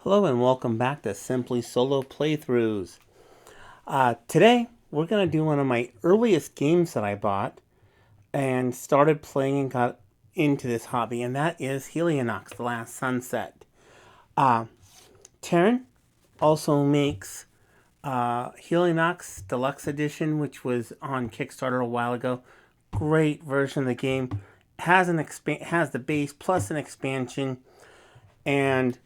Hello and welcome back to Simply Solo Playthroughs. Today we're going to do one of my earliest games that I bought and started playing and got into this hobby, and that is Helionox, The Last Sunset. Uh, Taryn also makes Helionox Deluxe Edition, which was on Kickstarter a while ago. Great version of the game. Has the base plus an expansion, and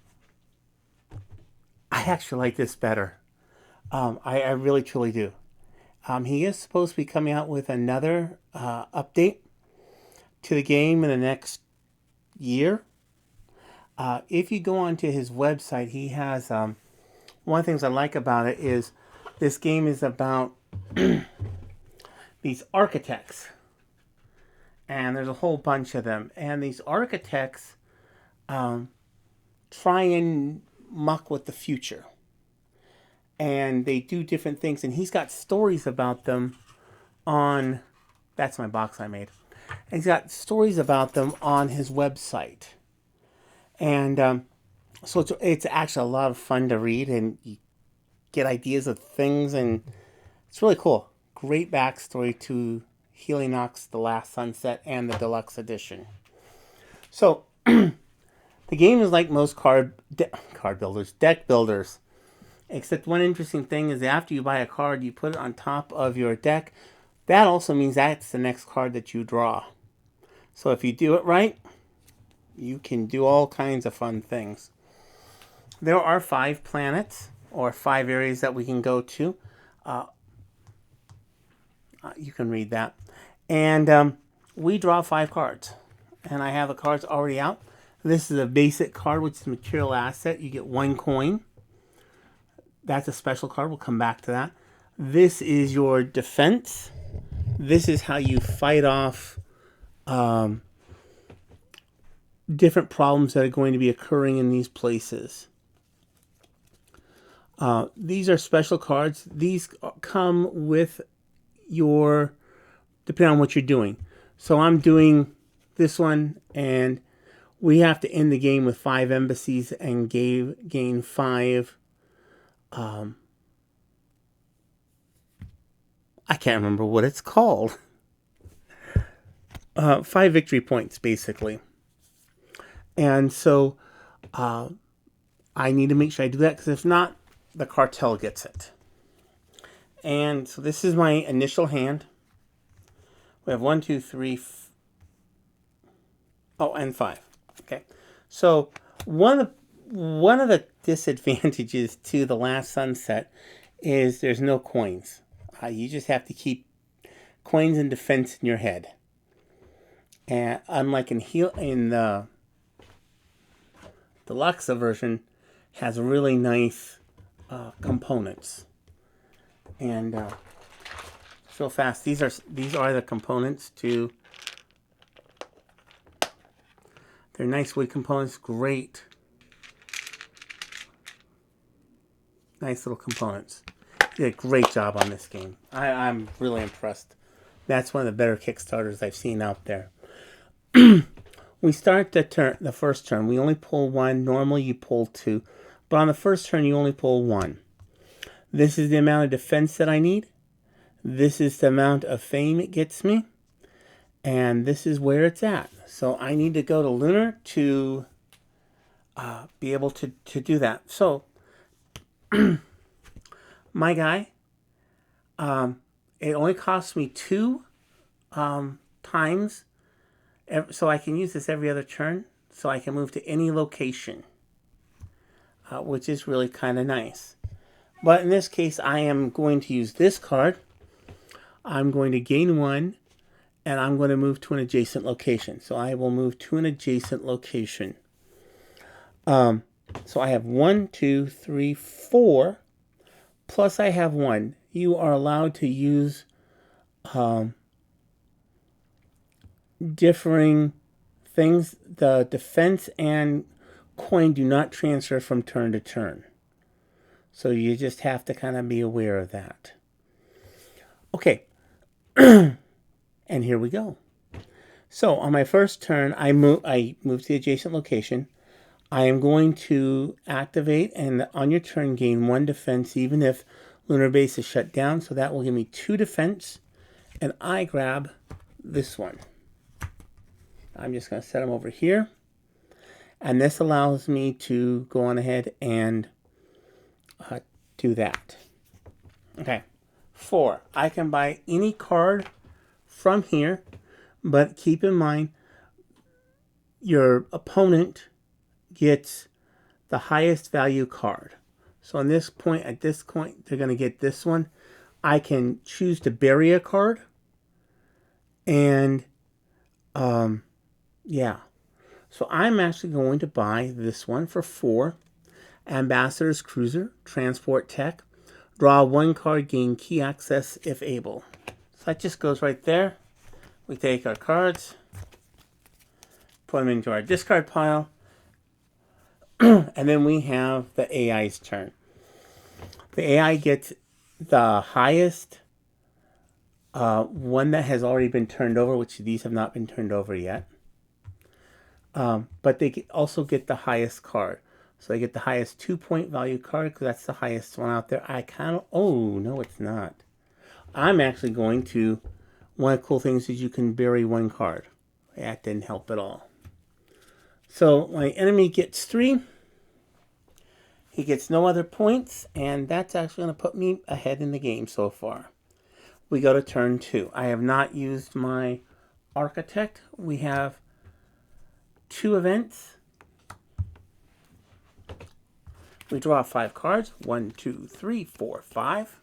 I actually like this better. I really truly do. He is supposed to be coming out with another update to the game in the next year. If you go onto his website, he has one of the things I like about it is this game is about these architects, and there's a whole bunch of them. And these architects try and muck with the future, and they do different things. And he's got stories about them on. That's my box I made. And he's got stories about them on his website, and so it's actually a lot of fun to read, and you get ideas of things, and it's really cool. Great backstory to Helionox, The Last Sunset, and the Deluxe Edition. So the game is like most deck builders. Except one interesting thing is after you buy a card, you put it on top of your deck. That also means that's the next card that you draw. So if you do it right, you can do all kinds of fun things. There are 5 planets or 5 areas that we can go to. You can read that. And we draw 5 cards. And I have the cards already out. This is a basic card, which is a material asset. You get 1 coin. That's a special card. We'll come back to that. This is your defense. This is how you fight off different problems that are going to be occurring in these places. These are special cards. These come with your, depending on what you're doing. So I'm doing this one, and we have to end the game with 5 embassies and gain 5. I can't remember what it's called. 5 victory points, basically. And so I need to make sure I do that, because if not, the cartel gets it. And so this is my initial hand. We have 1, 2, 3. And 5. Okay. So one of the disadvantages to The Last Sunset is there's no coins. You just have to keep coins and defense in your head. And unlike in the Deluxe version, has really nice components. And real fast, these are the components to. They're nice wood components, great. Nice little components. You did a great job on this game. I'm really impressed. That's one of the better Kickstarters I've seen out there. We start the first turn. We only pull 1. Normally you pull 2. But on the first turn, you only pull 1. This is the amount of defense that I need. This is the amount of fame it gets me. And this is where it's at. So I need to go to Lunar to be able to do that. So my guy, it only costs me 2 times. So I can use this every other turn. So I can move to any location, which is really kind of nice. But in this case, I am going to use this card. I'm going to gain 1. And I'm going to move to an adjacent location. So I will move to an adjacent location. So I have 1, 2, 3, 4. Plus I have 1. You are allowed to use differing things. The defense and coin do not transfer from turn to turn. So you just have to kind of be aware of that. Okay. And here we go. So on my first turn, I move to the adjacent location. I am going to activate and on your turn gain 1 defense even if lunar base is shut down. So that will give me 2 defense. And I grab this one. I'm just going to set them over here. And this allows me to go on ahead and do that. Okay. 4. I can buy any card from here, but keep in mind your opponent gets the highest value card. So on this point, at this point, they're going to get this one. I can choose to bury a card. And, yeah. So I'm actually going to buy this one for 4. Ambassador's Cruiser, Transport Tech. Draw 1 card, gain key access if able. So that just goes right there. We take our cards, put them into our discard pile, and then we have the AI's turn. The AI gets the highest one that has already been turned over, which these have not been turned over yet. But they also get the highest card. So they get the highest 2-point value card because that's the highest one out there. I kind of, oh, no, it's not. I'm actually going to, one of the cool things is you can bury 1 card. That didn't help at all. So my enemy gets 3. He gets no other points, and that's actually going to put me ahead in the game so far. We go to turn 2. I have not used my Architect. We have 2 events. We draw 5 cards. 1, 2, 3, 4, 5.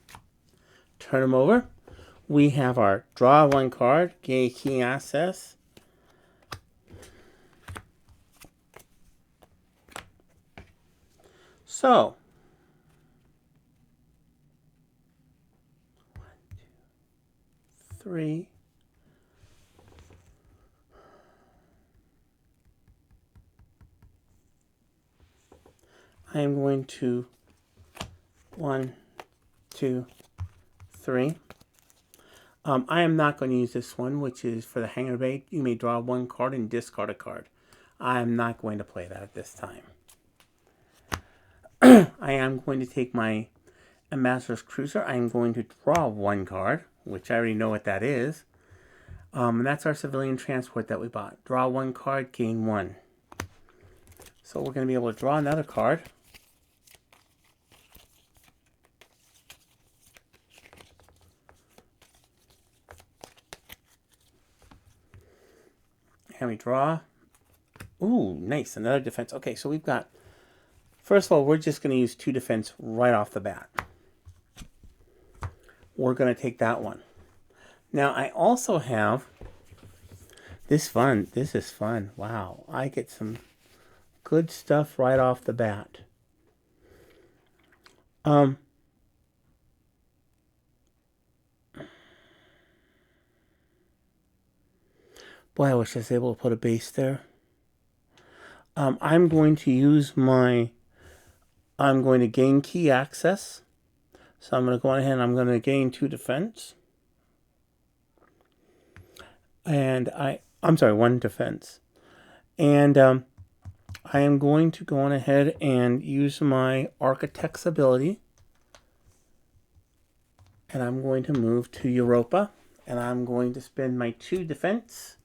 Turn them over. We have our draw 1 card, gain key access. So, 1, 2, 3. I am going to 1, 2, 3. I am not going to use this one, which is for the Hanger Bait. You may draw 1 card and discard a card. I am not going to play that at this time. I am going to take my Ambassador's Cruiser. I am going to draw 1 card, which I already know what that is. And that's our civilian transport that we bought. Draw 1 card, gain 1. So we're going to be able to draw another card. And we draw. Ooh, nice. Another defense. Okay, so we've got... First of all, we're just going to use 2 defense right off the bat. We're going to take that one. Now, I also have... This is fun. Wow. I get some good stuff right off the bat. Boy, I wish I was able to put a base there. I'm going to use my... I'm going to gain key access. So I'm going to go ahead and I'm going to gain 2 defense. And I'm sorry, 1 defense. And I am going to go on ahead and use my Architect's ability. And I'm going to move to Europa. And I'm going to spend my 2 defense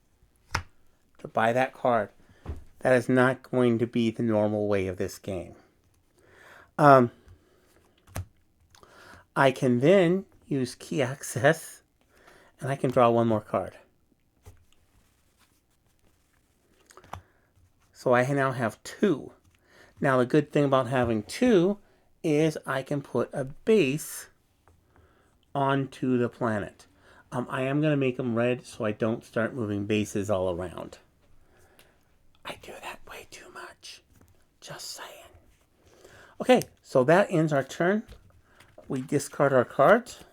to buy that card. That is not going to be the normal way of this game. I can then use key access, and I can draw 1 more card. So I now have 2. Now the good thing about having 2 is I can put a base onto the planet. I am going to make them red so I don't start moving bases all around. I do that way too much. Just saying. Okay, so that ends our turn. We discard our cards.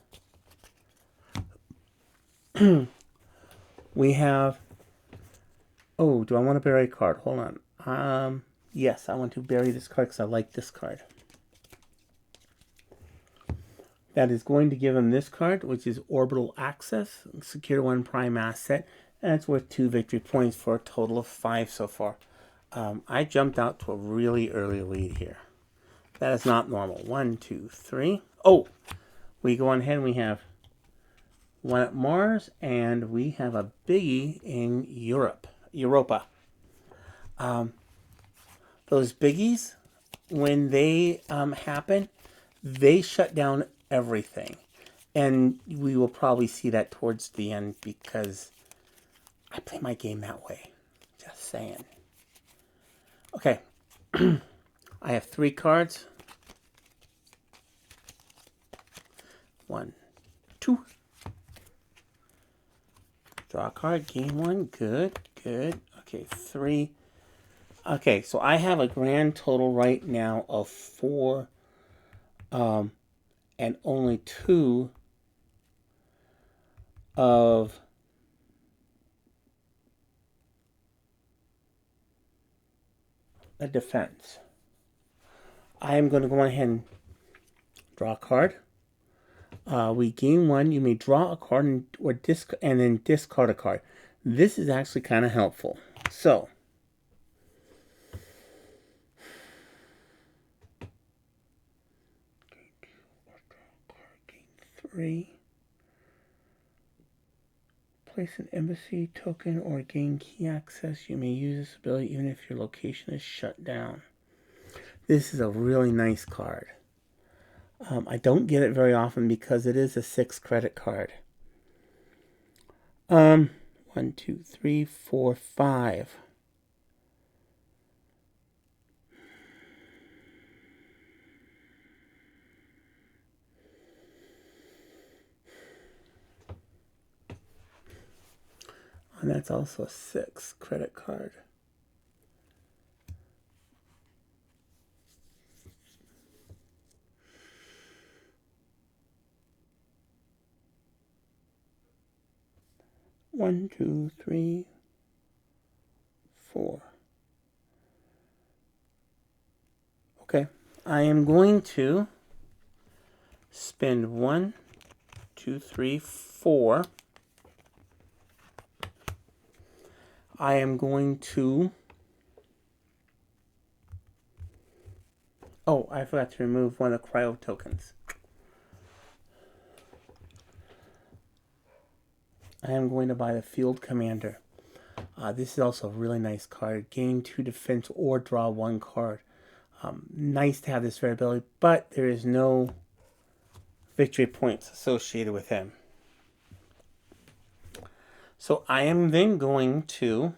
We have... Oh, do I want to bury a card? Hold on. Yes, I want to bury this card because I like this card. That is going to give him this card, which is Orbital Access. Secure 1 prime asset. And it's worth 2 victory points for a total of 5 so far. I jumped out to a really early lead here. That is not normal. 1, 2, 3. Oh, we go on ahead and we have one at Mars, and we have a biggie in Europa. Those biggies, when they happen, they shut down everything. And we will probably see that towards the end because I play my game that way. Just saying. Okay. I have 3 cards. 1, 2. Draw a card. Game 1. Good. Good. Okay. 3. Okay. So I have a grand total right now of 4. And only 2 of a defense. I am going to go ahead and draw a card. We gain 1. You may draw a card and then discard a card. This is actually kind of helpful. So, gain 3. Place an embassy token or gain key access. You may use this ability even if your location is shut down. This is a really nice card. I don't get it very often because it is a 6 credit card. 1, 2, 3, 4, 5. And that's also a 6 credit card. One, 2, 3, 4. Okay, I am going to spend 1, 2, 3, 4. I am going to... Oh, I forgot to remove one of the cryo tokens. I am going to buy the Field Commander. This is also a really nice card. Gain 2 defense or draw 1 card. Nice to have this variability, but there is no victory points associated with him. So I am then going to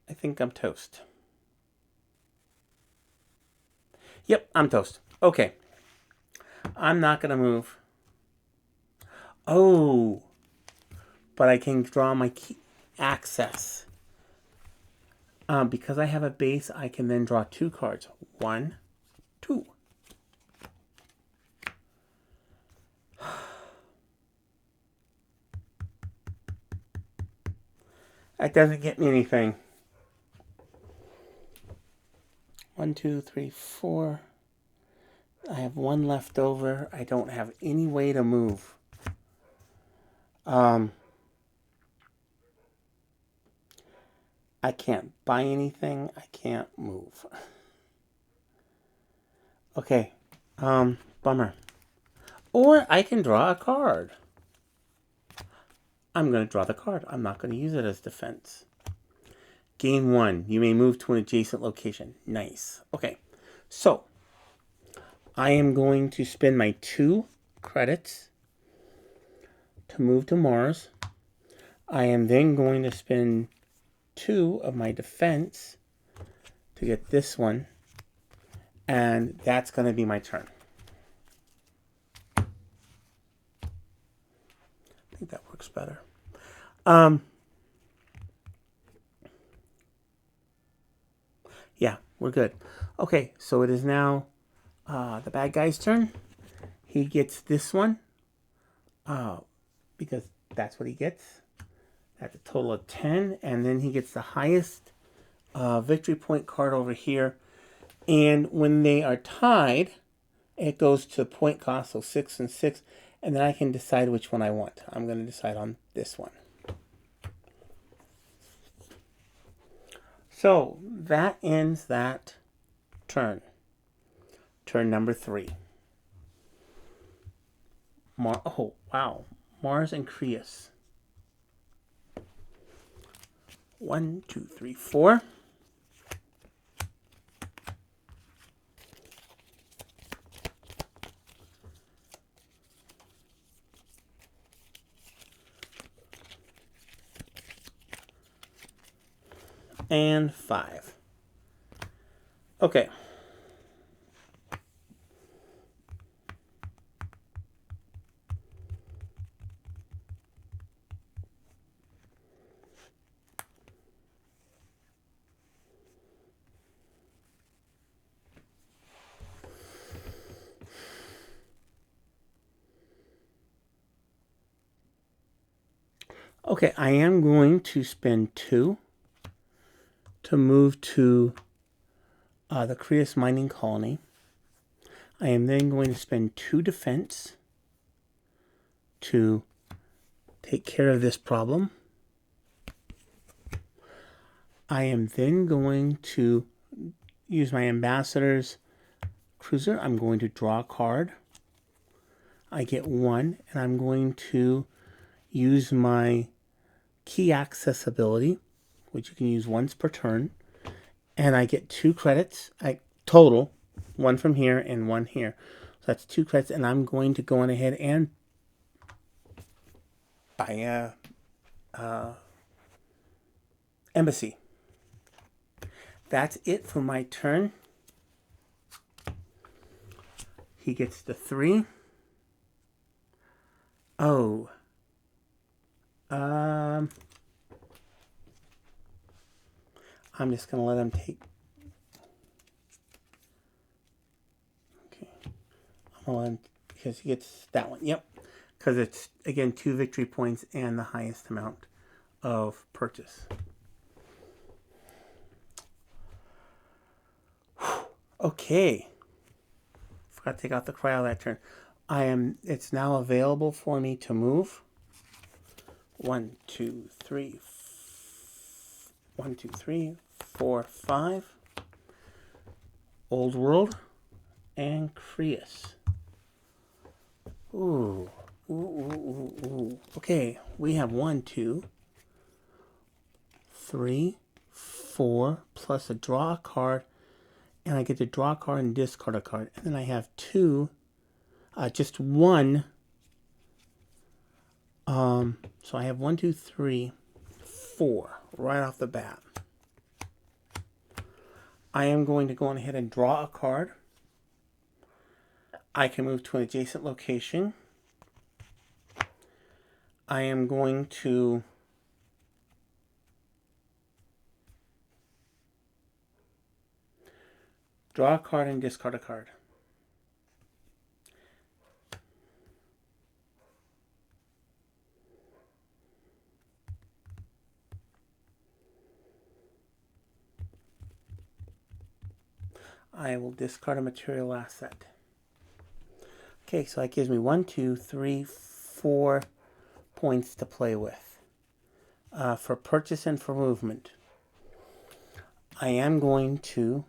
I think I'm toast. Yep, I'm toast. Okay. I'm not going to move. Oh. But I can draw my key access. Because I have a base, I can then draw 2 cards. 1, 2. That doesn't get me anything. 1, 2, 3, 4. I have 1 left over. I don't have any way to move. I can't buy anything. I can't move. Okay. Bummer. Or I can draw a card. I'm going to draw the card. I'm not going to use it as defense. Gain 1. You may move to an adjacent location. Nice. Okay. So, I am going to spend my 2 credits to move to Mars. I am then going to spend 2 of my defense to get this one. And that's going to be my turn. I think that works better. Yeah, we're good. Okay, so it is now the bad guy's turn. He gets this one because that's what he gets. That's a total of 10, and then he gets the highest victory point card over here. And when they are tied, it goes to point cost, so 6 and 6, And then I can decide which one I want. I'm going to decide on this one. So that ends that turn. Turn number 3. Oh, wow. Mars and Creus. 1, 2, 3, 4. And 5. Okay. Okay, I am going to spend 2 to move to the Creus mining colony. I am then going to spend 2 defense to take care of this problem. I am then going to use my ambassador's cruiser. I'm going to draw a card. I get 1, and I'm going to use my key access ability, which you can use once per turn, and I get 2 credits. Total, 1 from here and 1 here. So that's 2 credits, and I'm going to go on ahead and buy a embassy. That's it for my turn. He gets the 3. Oh. I'm just going to let him take... Okay. I'm going to let him... Because he gets that one. Yep. Because it's, again, 2 victory points and the highest amount of purchase. Okay. Forgot to take out the cryo that turn. It's now available for me to move. 1, 2, 3, 1, 2, 3, 4, 5. Old World and Creus. Ooh. Okay, we have 1, 2, 3, 4, plus a draw a card, and I get to draw a card and discard a card. And then I have 2, just 1. So I have 1, 2, 3, 4 right off the bat. I am going to go on ahead and draw a card. I can move to an adjacent location. I am going to draw a card and discard a card. I will discard a material asset. Okay, so that gives me 1, 2, 3, 4 points to play with for purchase and for movement. I am going to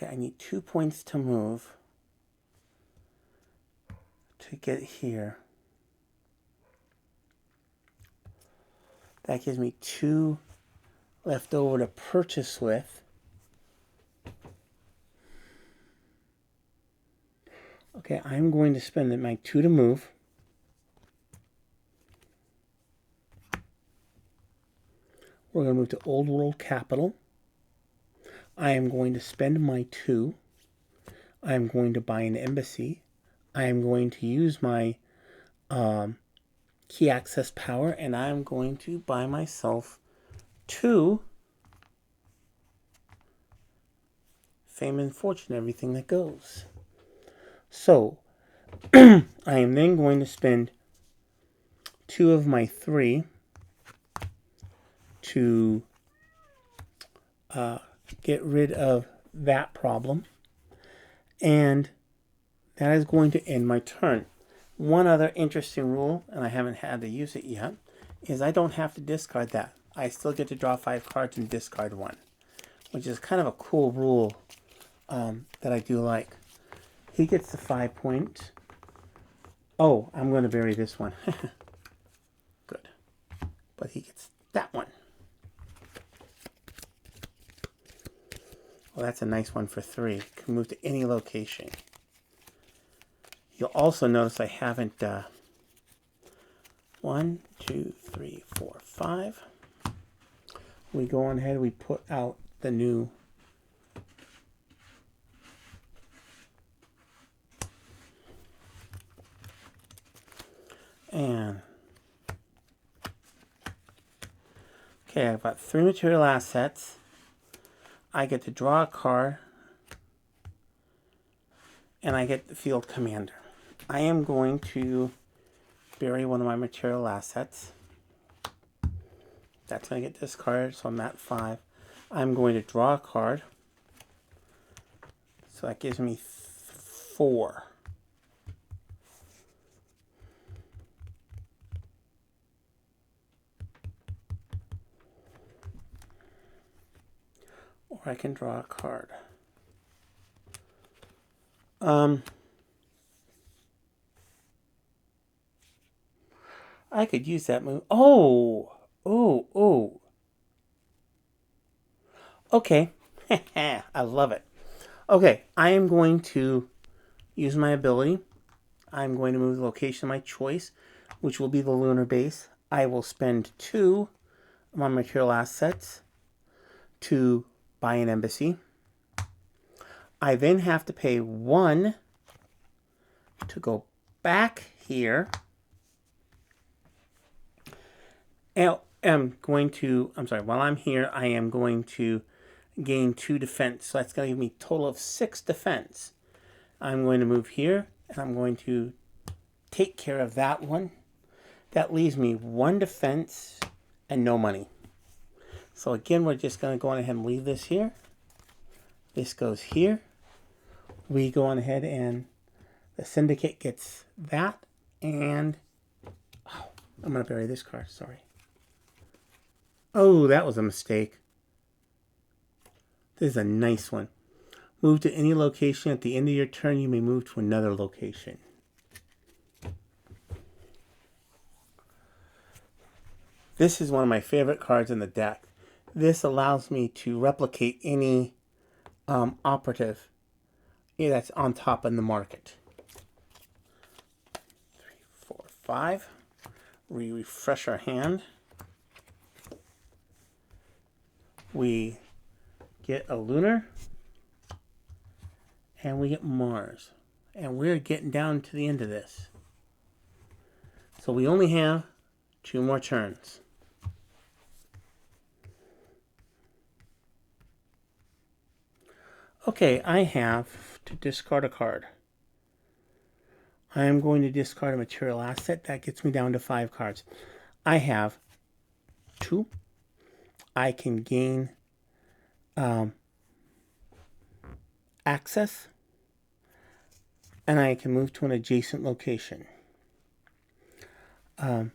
I need 2 points to move to get here. That gives me 2 left over to purchase with. Okay, I'm going to spend my 2 to move. We're going to move to Old World Capital. I am going to spend my 2. I am going to buy an embassy. I am going to use my key access power, and I am going to buy myself 2 fame and fortune, everything that goes. So, I am then going to spend 2 of my 3 to get rid of that problem. And that is going to end my turn. One other interesting rule, and I haven't had to use it yet, is I don't have to discard that. I still get to draw 5 cards and discard 1, which is kind of a cool rule that I do like. He gets the 5 point. Oh, I'm going to bury this one. Good. But he gets that one. Well, that's a nice one for 3. Can move to any location. You'll also notice I haven't 1, 2, 3, 4, 5. We go on ahead, we put out the new and okay, I've got 3 material assets. I get to draw a card and I get the field commander. I am going to bury one of my material assets. That's going to get discarded, so I'm at 5. I'm going to draw a card. So that gives me 4. Or I can draw a card. I could use that move. Oh! Okay. I love it. Okay, I am going to use my ability. I'm going to move the location of my choice, which will be the lunar base. I will spend 2 of my material assets to buy an embassy. I then have to pay 1 to go back here. And while I'm here, I am going to gain 2 defense. So that's going to give me a total of 6 defense. I'm going to move here, and I'm going to take care of that one. That leaves me 1 defense and no money. So again, we're just going to go on ahead and leave this here. This goes here. We go on ahead and the syndicate gets that. And I'm going to bury this card. Sorry. Oh, that was a mistake. This is a nice one. Move to any location. At the end of your turn, you may move to another location. This is one of my favorite cards in the deck. This allows me to replicate any operative that's on top in the market. 3, 4, 5. We refresh our hand. We get a lunar. And we get Mars. And we're getting down to the end of this. So we only have 2 more turns. Okay, I have to discard a card. I am going to discard a material asset. That gets me down to 5 cards. I have 2. I can gain access. And I can move to an adjacent location. Okay,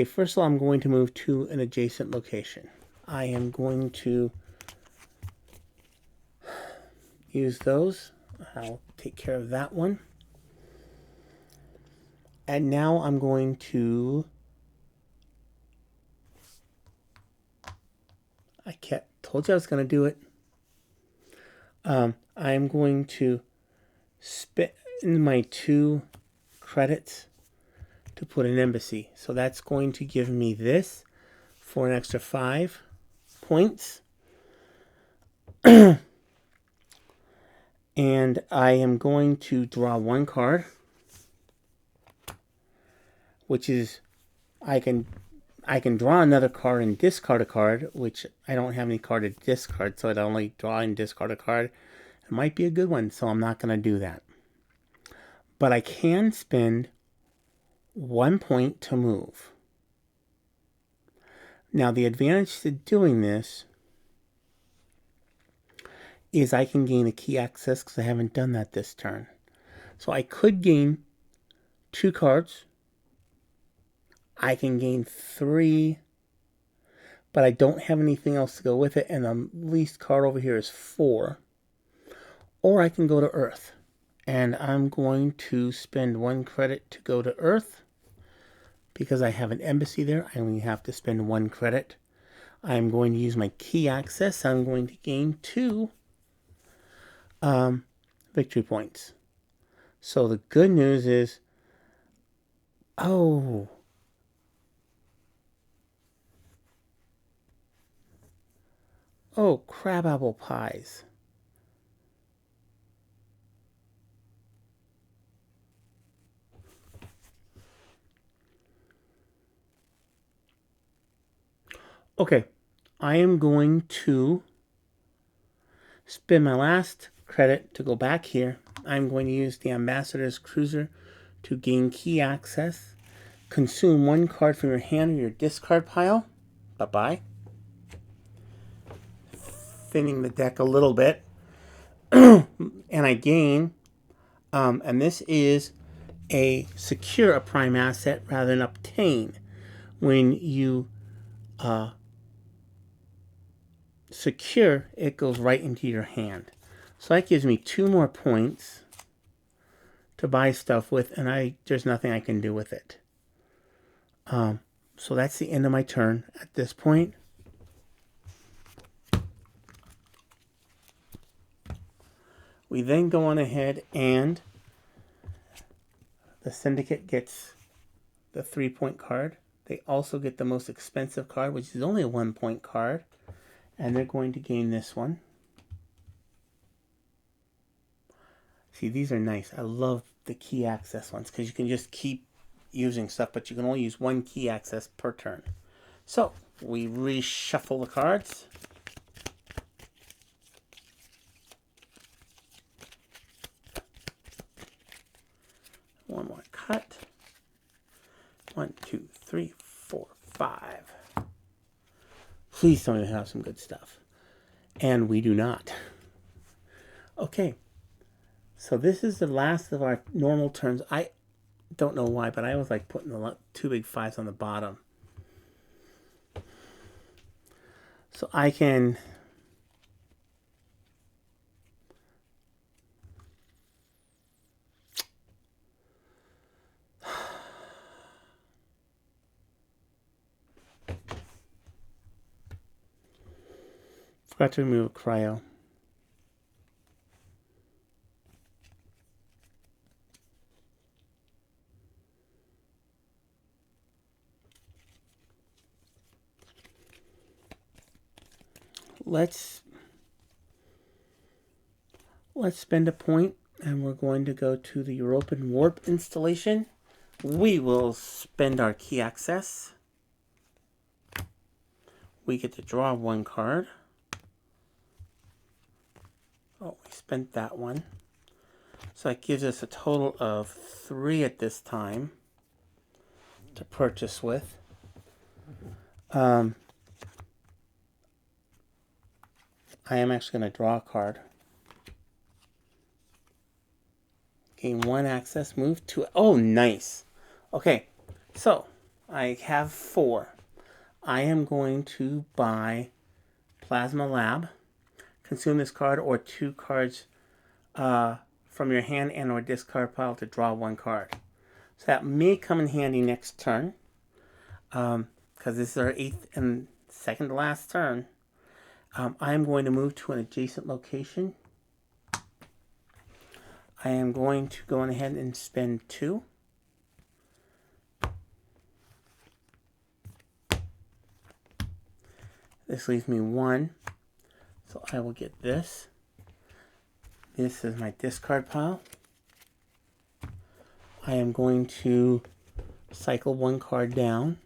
first of all, I'm going to move to an adjacent location. I am going to use those. I'll take care of that one. And now I'm going to... told you I was going to do it. I'm going to spend my 2 credits to put an embassy. So that's going to give me this for an extra 5 points. And I am going to draw 1 card, which is I can draw another card and discard a card, which I don't have any card to discard, so I'd only draw and discard a card. It might be a good one, so I'm not going to do that. But I can spend 1 point to move. Now, the advantage to doing this is I can gain a key access because I haven't done that this turn. So I could gain 2 cards. I can gain 3, but I don't have anything else to go with it, and the least card over here is 4. Or I can go to Earth, and I'm going to spend 1 credit to go to Earth. Because I have an embassy there, I only have to spend 1 credit. I'm going to use my key access. I'm going to gain 2 victory points. So the good news is, oh, crabapple pies. Okay, I am going to spend my last credit to go back here. I'm going to use the Ambassador's Cruiser to gain key access. Consume 1 card from your hand or your discard pile. Bye-bye. Thinning the deck a little bit. And I gain, and this is secure a prime asset rather than obtain. When you secure, it goes right into your hand. So that gives me 2 more points to buy stuff with, and there's nothing I can do with it. So that's the end of my turn at this point. We then go on ahead, and the Syndicate gets the 3-point card. They also get the most expensive card, which is only a 1-point card. And they're going to gain this one. See, these are nice. I love the key access ones because you can just keep using stuff, but you can only use 1 key access per turn. So, we reshuffle the cards. One more cut. 1, 2, 3, 4, 5. Please tell me we have some good stuff. And we do not. Okay. So this is the last of our normal turns. I don't know why, but I was like putting 2 big 5s on the bottom. So I can... Forgot to remove a cryo. Let's spend a point, and we're going to go to the European Warp installation. We will spend our key access. We get to draw 1 card. Oh, we spent that one. So that gives us a total of 3 at this time to purchase with. I am actually going to draw a card. Gain 1 access, move to... Oh, nice. Okay, so I have 4. I am going to buy Plasma Lab. Consume this card or 2 cards from your hand and or discard pile to draw 1 card. So that may come in handy next turn. Because this is our 8th and 2nd to last turn. I am going to move to an adjacent location. I am going to go on ahead and spend 2. This leaves me 1. So I will get this. This is my discard pile. I am going to cycle 1 card down.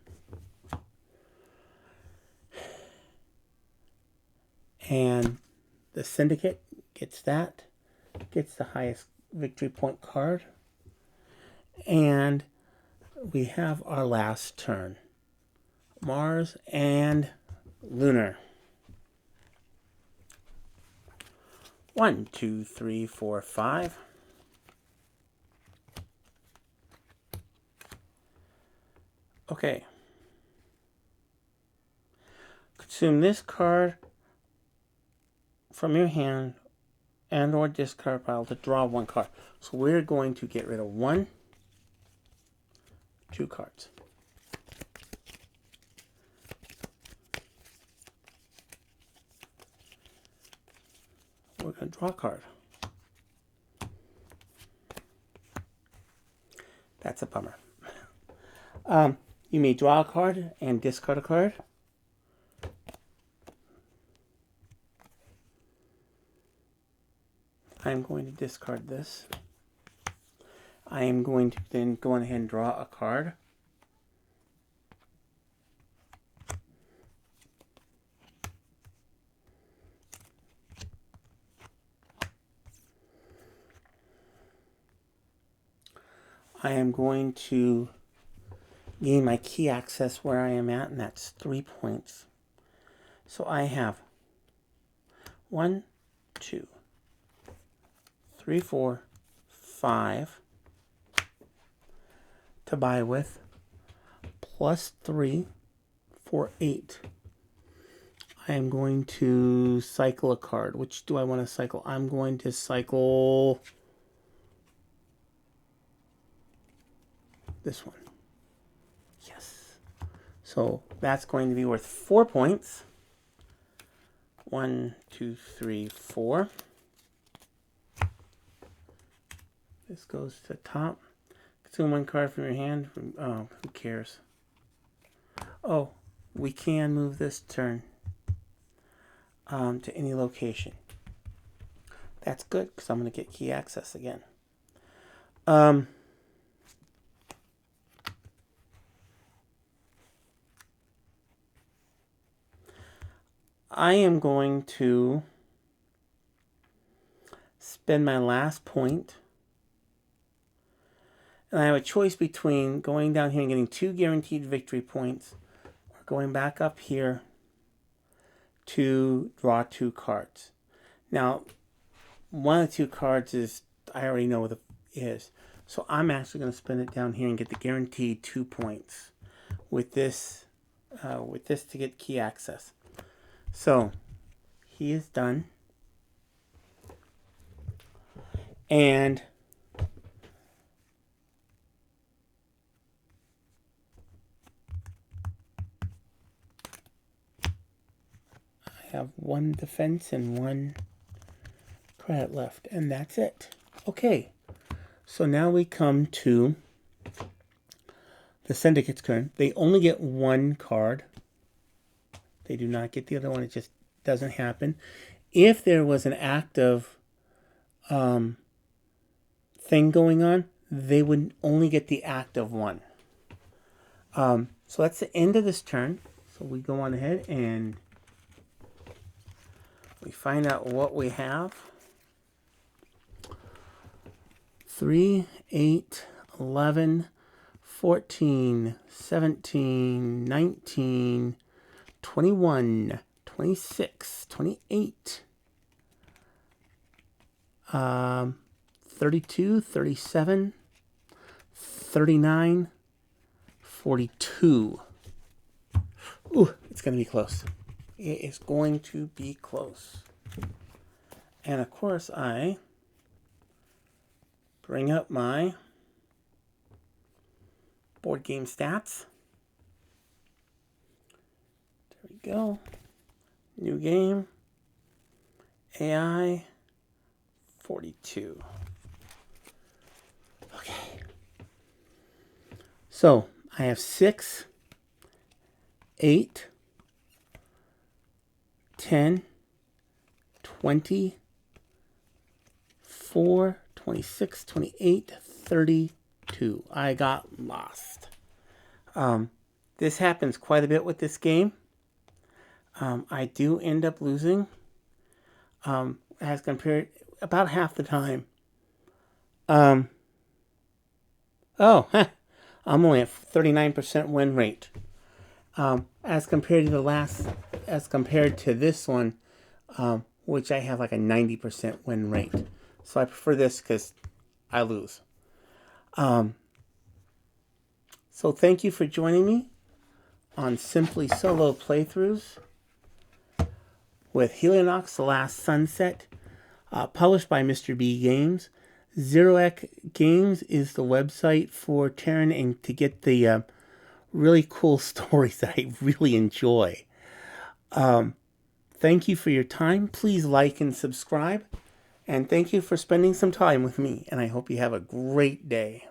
And the Syndicate gets that. Gets the highest victory point card. And we have our last turn. Mars and Lunar. 1, 2, 3, 4, 5. Okay. Consume this card from your hand and or discard pile to draw one card. So we're going to get rid of 1, 2 cards. We're going to draw a card. That's a bummer. You may draw a card and discard a card. I'm going to discard this. I am going to then go ahead and draw a card. I am going to gain my key access where I am at, and that's 3 points. So I have 1, 2, 3, 4, 5 to buy with, plus 3 for 8. I am going to cycle a card. Which do I want to cycle? I'm going to cycle this one. Yes. So that's going to be worth 4 points. 1, 2, 3, 4. This goes to the top. Consume 1 card from your hand. Oh, who cares? Oh, we can move this turn to any location. That's good because I'm going to get key access again. I am going to spend my last point. And I have a choice between going down here and getting 2 guaranteed victory points or going back up here to draw 2 cards. Now, one of the 2 cards is, I already know what it is. So I'm actually going to spend it down here and get the guaranteed 2 points with this to get key access. So he is done. And I have 1 defense and 1 credit left, and that's it. Okay, so now we come to the syndicate's turn. They only get 1 card. They do not get the other one. It just doesn't happen. If there was an active thing going on, they would only get the active one. So that's the end of this turn. So we go on ahead and we find out what we have. 3, 8, 11, 14, 17, 19, 21, 26, 28, 32, 37, 39, 42. Ooh, it's going to be close. It is going to be close. And of course, I bring up my board game stats. There we go. New game. AI 42. Okay. So I have 6, 8, 10, 20, 4, 26, 28, 32. I got lost. This happens quite a bit with this game. I do end up losing. As compared, about half the time. Oh, I'm only at 39% win rate. As compared to as compared to this one, which I have like a 90% win rate. So I prefer this because I lose. So thank you for joining me on Simply Solo Playthroughs with Helionox The Last Sunset, published by Mr. B Games. Zeroek Games is the website for Terran and to get the really cool stories that I really enjoy. Thank you for your time. Please like and subscribe. And thank you for spending some time with me. And I hope you have a great day.